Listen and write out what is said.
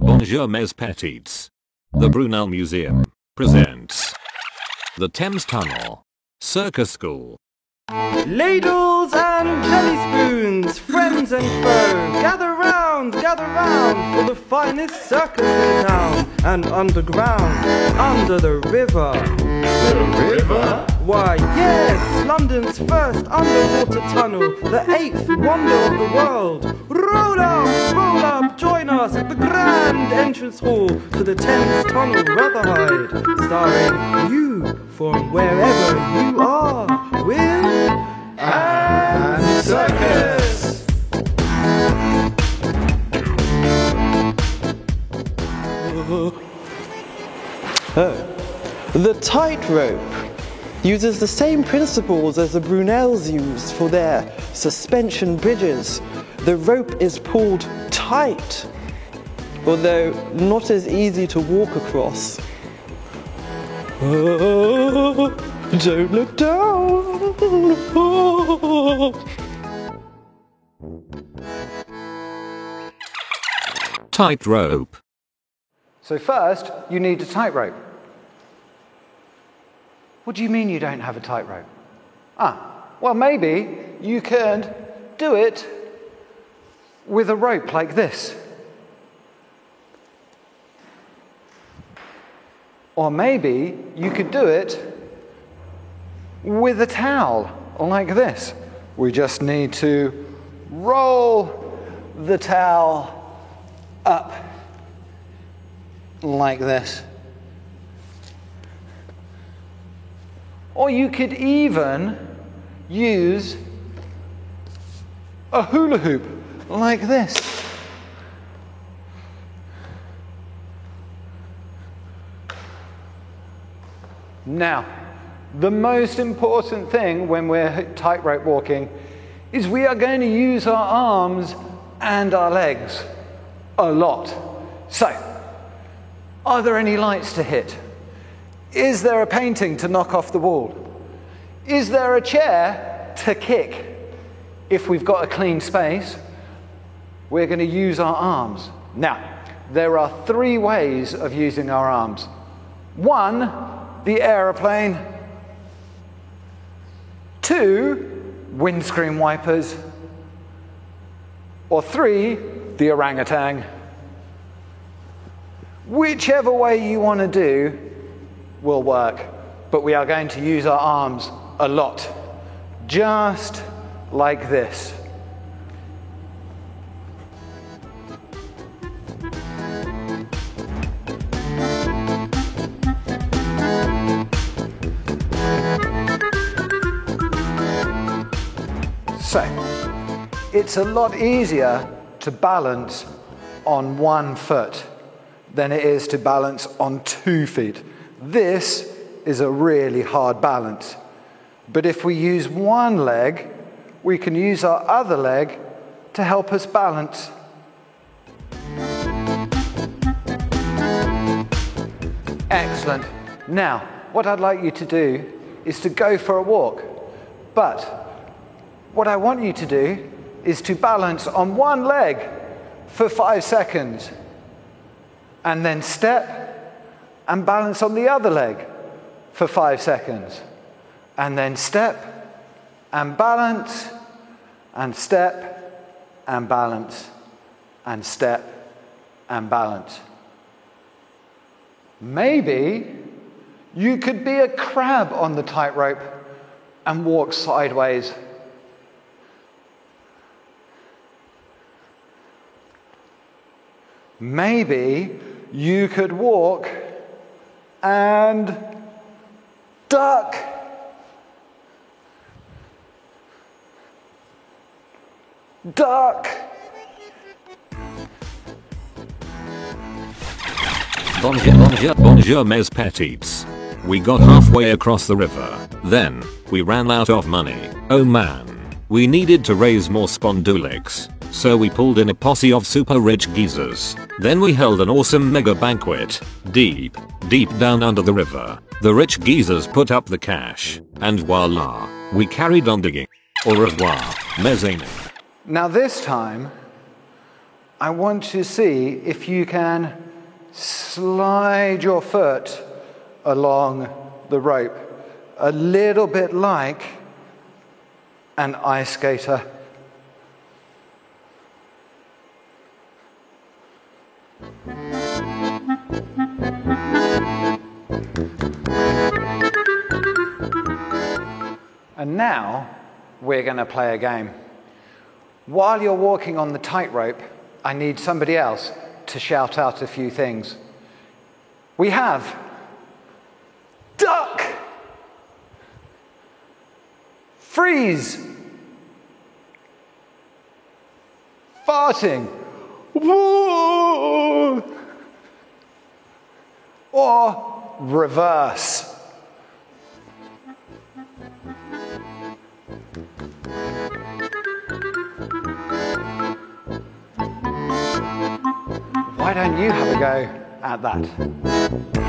Bonjour mes petites. The Brunel Museum presents The Thames Tunnel Circus School. Ladles and jelly spoons, friends and foe, gather round for the finest circus in town and underground, under the river. The river? Why, yes, London's first underwater tunnel, the 8th wonder of the world. Roll up, join us at the grand entrance hall to the Thames Tunnel Rotherhithe, starring you from wherever you are, Will and Circus. The tightrope uses the same principles as the Brunels used for their suspension bridges. The rope is pulled tight, although not as easy to walk across. Don't look down. Tightrope. So first, you need a tightrope. What do you mean you don't have a tightrope? Well maybe you could do it with a rope like this. Or maybe you could do it with a towel like this. We just need to roll the towel up like this. Or you could even use a hula hoop like this. Now, the most important thing when we're tightrope walking is we are going to use our arms and our legs a lot. So, are there any lights to hit? Is there a painting to knock off the wall? Is there a chair to kick? If we've got a clean space, we're going to use our arms. Now, there are 3 ways of using our arms. 1, the aeroplane. 2, windscreen wipers. Or 3, the orangutan. Whichever way you want to do will work, but we are going to use our arms a lot, just like this. So, it's a lot easier to balance on 1 foot than it is to balance on 2 feet. This is a really hard balance. But if we use 1 leg, we can use our other leg to help us balance. Excellent. Now, what I'd like you to do is to go for a walk. But what I want you to do is to balance on 1 leg for 5 seconds. And then step and balance on the other leg for 5 seconds. And then step and balance, and step and balance, and step and balance. Maybe you could be a crab on the tightrope and walk sideways. Maybe you could walk and duck. Duck. Bonjour mes petites. We got halfway across the river. Then, we ran out of money. Oh man. We needed to raise more spondulics. So we pulled in a posse of super rich geezers. Then we held an awesome mega banquet. Deep down under the river. The rich geezers put up the cash. And voila. We carried on digging. Au revoir, mes amis. Now this time, I want to see if you can slide your foot along the rope, a little bit like an ice skater. And now we're going to play a game. While you're walking on the tightrope, I need somebody else to shout out a few things. We have duck, freeze, farting, whoa, or reverse. Why don't you have a go at that?